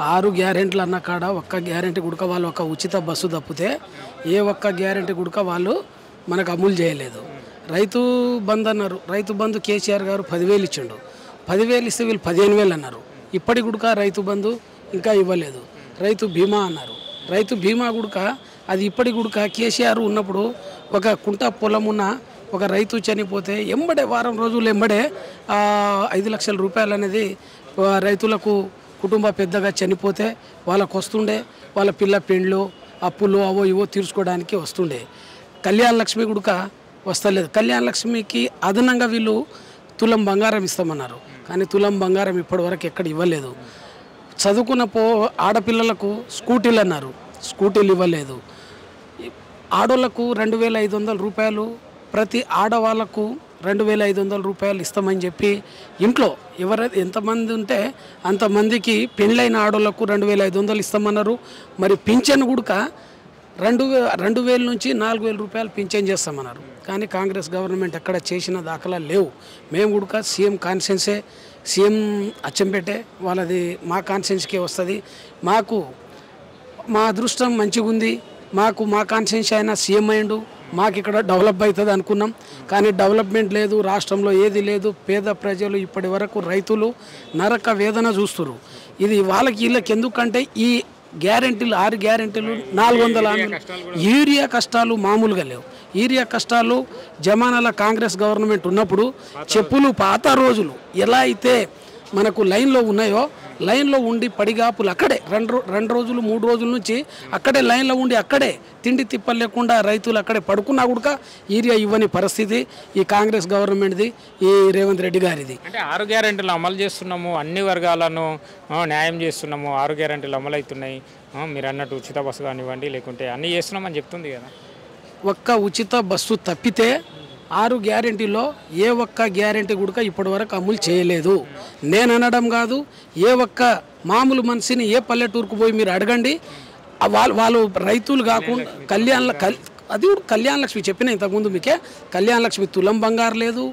6 గ్యారెంటీలు అన్న కాడ ఒక్క గ్యారెంటీ గుడక వాళ్ళు ఒక ఉచిత బస్సు తప్పితే ఏ ఒక్క గ్యారెంటీ గుడక వాళ్ళు మనకు అమలు చేయలేదు. రైతు బంధు అన్నారు. రైతు బంధు కేసీఆర్ గారు 10,000 ఇచ్చిండు. 10,000 ఇస్తే వీళ్ళు 15,000 అన్నారు. ఇప్పటి గుడక రైతు బంధు ఇంకా ఇవ్వలేదు. రైతు బీమా అన్నారు. రైతు బీమా గుడక అది ఇప్పటి గుడక కేసీఆర్ ఉన్నప్పుడు ఒక కుంట పొలం ఉన్న ఒక రైతు చనిపోతే ఎంబడే వారం రోజులు ఎంబడే 5 లక్షల రూపాయలు అనేది రైతులకు కుటుంబ పెద్దగా చనిపోతే వాళ్ళకు వస్తుండే. వాళ్ళ పిల్ల పెండ్లు అప్పులు అవో ఇవో తీర్చుకోవడానికి వస్తుండే. కళ్యాణ లక్ష్మి గుడక వస్తలేదు. కళ్యాణ లక్ష్మికి అదనంగా వీళ్ళు తులం బంగారం ఇస్తామన్నారు. కానీ తులం బంగారం ఇప్పటివరకు ఎక్కడ ఇవ్వలేదు. చదువుకున్న ఆడపిల్లలకు స్కూటీలు అన్నారు. స్కూటీలు ఇవ్వలేదు. ఆడోళ్లకు 2,500 రూపాయలు ప్రతి ఆడవాళ్లకు 2,500 రూపాయలు ఇస్తామని చెప్పి ఇంట్లో ఎంతమంది ఉంటే అంతమందికి పెళ్ళైన ఆడోళ్లకు 2,500 ఇస్తామన్నారు. మరి పింఛన్ గుడక 2,000 నుంచి 4,000 రూపాయలు పింఛన్ చేస్తామన్నారు. కానీ కాంగ్రెస్ గవర్నమెంట్ ఎక్కడ చేసిన దాఖలా లేవు. మేము గుడక సీఎం కాన్స్టిట్యున్సీ సీఎం అచ్చంపేటే వాళ్ళది మా కాన్స్టిట్యున్సీకే వస్తుంది. మాకు మా అదృష్టం మంచిగా ఉంది. మాకు మా కాన్స్టిట్యున్సీ అయినా సీఎం అయ్యిండు. మాకు ఇక్కడ డెవలప్ అవుతుంది అనుకున్నాం. కానీ డెవలప్మెంట్ లేదు. రాష్ట్రంలో ఏది లేదు. పేద ప్రజలు ఇప్పటి వరకు రైతులు నరక వేదన చూస్తున్నారు. ఇది వాళ్ళకి వీళ్ళకి ఎందుకంటే ఈ గ్యారెంటీలు 6 గ్యారెంటీలు 400 యూరియా కష్టాలు మామూలుగా లేవు. యూరియా కష్టాలు జమానాల కాంగ్రెస్ గవర్నమెంట్ ఉన్నప్పుడు చెప్పులు పాత రోజులు ఎలా అయితే మనకు లైన్లో ఉన్నాయో లైన్లో ఉండి పడిగాపులు అక్కడే 2 రోజులు 3 రోజుల నుంచి అక్కడే లైన్లో ఉండి అక్కడే తిండి తిప్పలు లేకుండా రైతులు అక్కడే పడుకున్నా కూడా యూరియా ఇవ్వని పరిస్థితి ఈ కాంగ్రెస్ గవర్నమెంట్ది, ఈ రేవంత్ రెడ్డి గారిది. అంటే 6 గ్యారెంటీలు అమలు చేస్తున్నాము, అన్ని వర్గాలను న్యాయం చేస్తున్నాము, 6 గ్యారెంటీలు అమలు అవుతున్నాయి, మీరు అన్నట్టు ఉచిత బస్సు కానివ్వండి లేకుంటే అన్నీ చేస్తున్నామని చెప్తుంది కదా. ఒక్క ఉచిత బస్సు తప్పితే 6 గ్యారెంటీలో ఏ ఒక్క గ్యారెంటీ కూడా ఇప్పటి వరకు అమలు చేయలేదు. నేను అనడం కాదు, ఏ ఒక్క మామూలు మనిషిని ఏ పల్లెటూరుకు పోయి మీరు అడగండి. వాళ్ళు రైతులు కాకుండా అది కళ్యాణ లక్ష్మి చెప్పిన ఇంతకుముందు మీకే కళ్యాణ లక్ష్మి తులం బంగారు లేదు.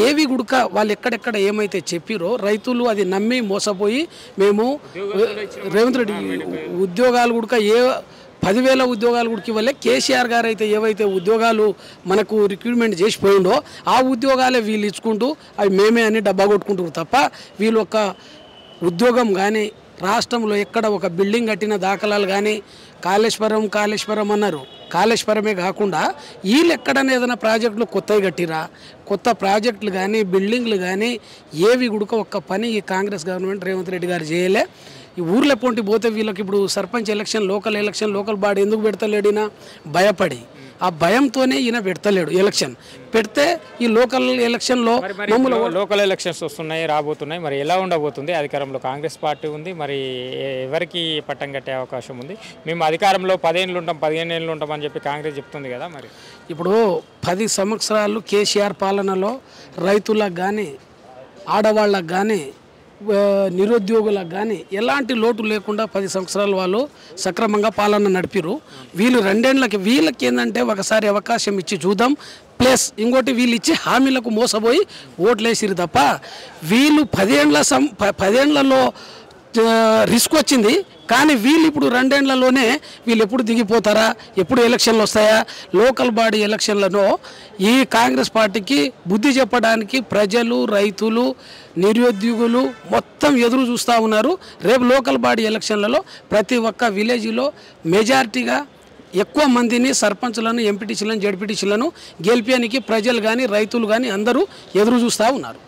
ఏవి గుడక వాళ్ళు ఎక్కడెక్కడ ఏమైతే చెప్పిరో రైతులు అది నమ్మి మోసపోయి మేము రేవంత్ రెడ్డి ఉద్యోగాలు గుడక 10,000 ఉద్యోగాలు కూడా ఇవ్వలే. కేసీఆర్ గారు అయితే ఏవైతే ఉద్యోగాలు మనకు రిక్రూట్మెంట్ చేసిపోయిండో ఆ ఉద్యోగాలే వీళ్ళు ఇచ్చుకుంటూ అవి మేమే అని డబ్బా కొట్టుకుంటారు తప్ప వీళ్ళు ఒక ఉద్యోగం కానీ రాష్ట్రంలో ఎక్కడ ఒక బిల్డింగ్ కట్టిన దాఖలాలు కానీ కాళేశ్వరం అన్నారు. కాళేశ్వరమే కాకుండా వీళ్ళు ఎక్కడైనా ఏదైనా ప్రాజెక్టులు కొత్తవి కట్టిరా, కొత్త ప్రాజెక్టులు కానీ బిల్డింగ్లు కానీ ఏవి గుడక ఒక్క పని ఈ కాంగ్రెస్ గవర్నమెంట్ రేవంత్ రెడ్డి గారు చేయలే. ఈ ఊర్లో పొంటి పోతే వీళ్ళకి ఇప్పుడు సర్పంచ్ ఎలక్షన్ లోకల్ బాడీ ఎందుకు పెడతలేడినా భయపడి ఆ భయంతోనే ఈయన పెడతలేడు. ఎలక్షన్ పెడితే ఈ లోకల్ ఎలక్షన్లో లోకల్ ఎలక్షన్స్ వస్తున్నాయి, రాబోతున్నాయి. మరి ఎలా ఉండబోతుంది? అధికారంలో కాంగ్రెస్ పార్టీ ఉంది. మరి ఎవరికి పట్టం కట్టే అవకాశం ఉంది? మేము అధికారంలో 10 ఏళ్ళు ఉంటాం 15 ఏళ్ళు ఉంటాం అని చెప్పి కాంగ్రెస్ చెప్తుంది కదా. మరి ఇప్పుడు 10 సంవత్సరాలు కేసీఆర్ పాలనలో రైతులకు కానీ ఆడవాళ్ళకు కానీ నిరుద్యోగులకు కానీ ఎలాంటి లోటు లేకుండా 10 సంవత్సరాలు వాళ్ళు సక్రమంగా పాలన నడిపిరు. వీళ్ళు 2 ఏళ్ళకి వీళ్ళకి ఏంటంటే ఒకసారి అవకాశం ఇచ్చి చూద్దాం, ప్లస్ ఇంకోటి వీళ్ళు ఇచ్చి హామీలకు మోసపోయి ఓట్లేసిరు తప్ప వీళ్ళు 10 ఏళ్లలో రిస్క్ వచ్చింది. కానీ వీళ్ళు ఇప్పుడు 2 ఏళ్లలోనే వీళ్ళు ఎప్పుడు దిగిపోతారా, ఎప్పుడు ఎలక్షన్లు వస్తాయా, లోకల్ బాడీ ఎలక్షన్లలో ఈ కాంగ్రెస్ పార్టీకి బుద్ధి చెప్పడానికి ప్రజలు రైతులు నిరుద్యోగులు మొత్తం ఎదురు చూస్తూ ఉన్నారు. రేపు లోకల్ బాడీ ఎలక్షన్లలో ప్రతి ఒక్క విలేజ్లో మెజారిటీగా ఎక్కువ మందిని సర్పంచులను ఎంపీటీసీలను జడ్పీటీసీలను గెలిపేయడానికి ప్రజలు కానీ రైతులు కానీ అందరూ ఎదురు చూస్తూ ఉన్నారు.